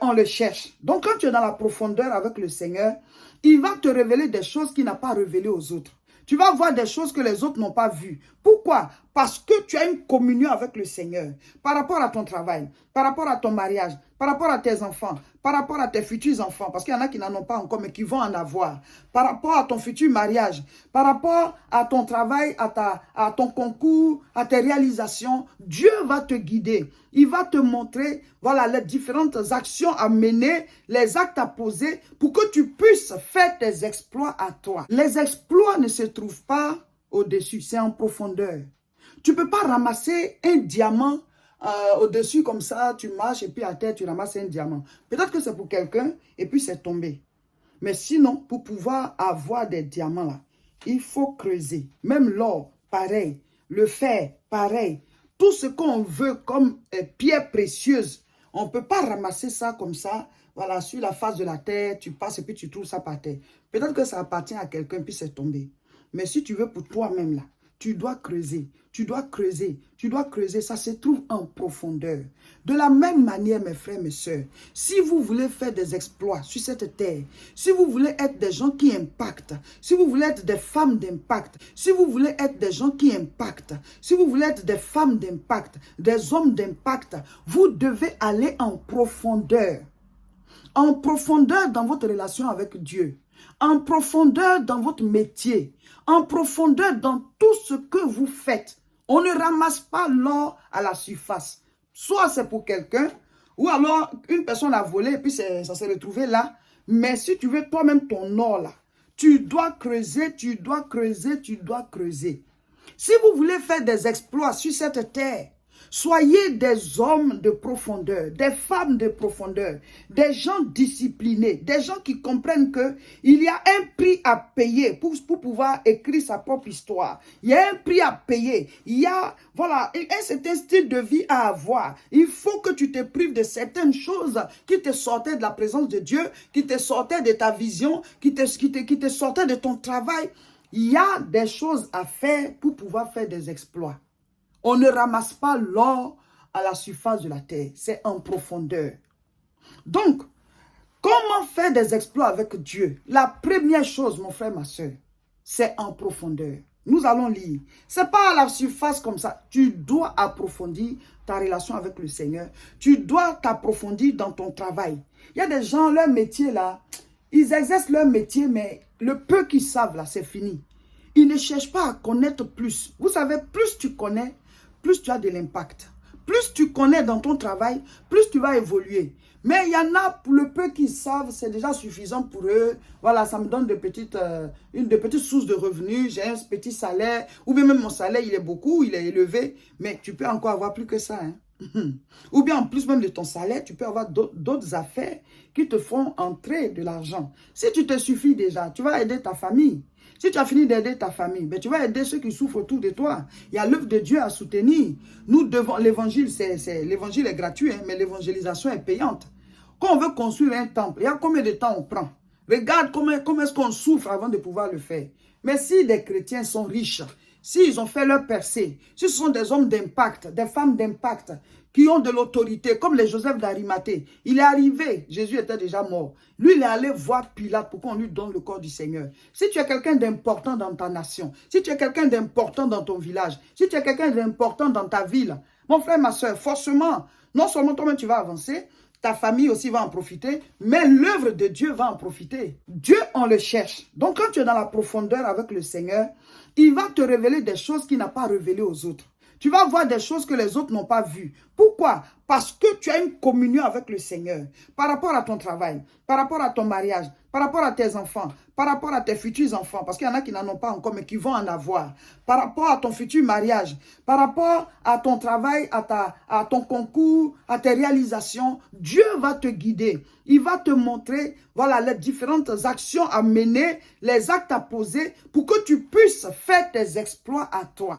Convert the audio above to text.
on le cherche. Donc, quand tu es dans la profondeur avec le Seigneur, il va te révéler des choses qu'il n'a pas révélées aux autres. Tu vas voir des choses que les autres n'ont pas vues. Pourquoi? Parce que tu as une communion avec le Seigneur. Par rapport à ton travail, par rapport à ton mariage, par rapport à tes enfants, par rapport à tes futurs enfants, parce qu'il y en a qui n'en ont pas encore, mais qui vont en avoir. Par rapport à ton futur mariage, par rapport à ton travail, à ton concours, à tes réalisations, Dieu va te guider. Il va te montrer, voilà, les différentes actions à mener, les actes à poser, pour que tu puisses faire tes exploits à toi. Les exploits ne se trouvent pas au-dessus, c'est en profondeur. Tu ne peux pas ramasser un diamant au-dessus comme ça, tu marches et puis à terre, tu ramasses un diamant. Peut-être que c'est pour quelqu'un et puis c'est tombé. Mais sinon, pour pouvoir avoir des diamants là, il faut creuser. Même l'or, pareil. Le fer, pareil. Tout ce qu'on veut comme pierre précieuse, on ne peut pas ramasser ça comme ça. Voilà, sur la face de la terre, tu passes et puis tu trouves ça par terre. Peut-être que ça appartient à quelqu'un puis c'est tombé. Mais si tu veux pour toi-même là, tu dois creuser, tu dois creuser, tu dois creuser. Ça se trouve en profondeur. De la même manière, mes frères, mes sœurs, si vous voulez faire des exploits sur cette terre, si vous voulez être des gens qui impactent, si vous voulez être des femmes d'impact, si vous voulez être des gens qui impactent, si vous voulez être des femmes d'impact, des hommes d'impact, vous devez aller en profondeur. En profondeur dans votre relation avec Dieu. En profondeur dans votre métier, en profondeur dans tout ce que vous faites. On ne ramasse pas l'or à la surface. Soit c'est pour quelqu'un, ou alors une personne a volé et puis ça s'est retrouvé là. Mais si tu veux toi-même ton or là, tu dois creuser, tu dois creuser, tu dois creuser. Si vous voulez faire des exploits sur cette terre, soyez des hommes de profondeur, des femmes de profondeur, des gens disciplinés, des gens qui comprennent qu'il y a un prix à payer pour pouvoir écrire sa propre histoire. Il y a un prix à payer. Il y a voilà, un certain style de vie à avoir. Il faut que tu te prives de certaines choses qui te sortaient de la présence de Dieu, qui te sortaient de ta vision, qui te sortaient de ton travail. Il y a des choses à faire pour pouvoir faire des exploits. On ne ramasse pas l'or à la surface de la terre. C'est en profondeur. Donc, comment faire des exploits avec Dieu? La première chose, mon frère, ma soeur, c'est en profondeur. Nous allons lire. Ce n'est pas à la surface comme ça. Tu dois approfondir ta relation avec le Seigneur. Tu dois t'approfondir dans ton travail. Il y a des gens, leur métier là, ils exercent leur métier, mais le peu qu'ils savent là, c'est fini. Ils ne cherchent pas à connaître plus. Vous savez, plus tu connais, plus tu as de l'impact. Plus tu connais dans ton travail, plus tu vas évoluer. Mais il y en a, pour le peu qu'ils savent, c'est déjà suffisant pour eux. Voilà, ça me donne de petites sources de revenus, j'ai un petit salaire, ou bien même mon salaire, il est beaucoup, il est élevé, mais tu peux encore avoir plus que ça. Hein? Ou bien en plus même de ton salaire, tu peux avoir d'autres affaires qui te font entrer de l'argent. Si tu te suffis déjà, tu vas aider ta famille. Si tu as fini d'aider ta famille, ben tu vas aider ceux qui souffrent autour de toi. Il y a l'œuvre de Dieu à soutenir. Nous devons, l'évangile est gratuit, hein, mais l'évangélisation est payante. Quand on veut construire un temple, il y a combien de temps on prend? Regarde comment est-ce qu'on souffre avant de pouvoir le faire. Mais si des chrétiens sont riches, s'ils ont fait leur percée, si ce sont des hommes d'impact, des femmes d'impact, qui ont de l'autorité, comme les Joseph d'Arimathée, il est arrivé, Jésus était déjà mort. Lui, il est allé voir Pilate pour qu'on lui donne le corps du Seigneur. Si tu es quelqu'un d'important dans ta nation, si tu es quelqu'un d'important dans ton village, si tu es quelqu'un d'important dans ta ville, mon frère, ma soeur, forcément, non seulement toi-même tu vas avancer, ta famille aussi va en profiter, mais l'œuvre de Dieu va en profiter. Dieu, on le cherche. Donc, quand tu es dans la profondeur avec le Seigneur, il va te révéler des choses qu'il n'a pas révélées aux autres. Tu vas voir des choses que les autres n'ont pas vues. Pourquoi? Parce que tu as une communion avec le Seigneur. Par rapport à ton travail, par rapport à ton mariage, par rapport à tes enfants, par rapport à tes futurs enfants, parce qu'il y en a qui n'en ont pas encore, mais qui vont en avoir. Par rapport à ton futur mariage, par rapport à ton travail, à ton concours, à tes réalisations, Dieu va te guider. Il va te montrer, voilà, les différentes actions à mener, les actes à poser, pour que tu puisses faire tes exploits à toi.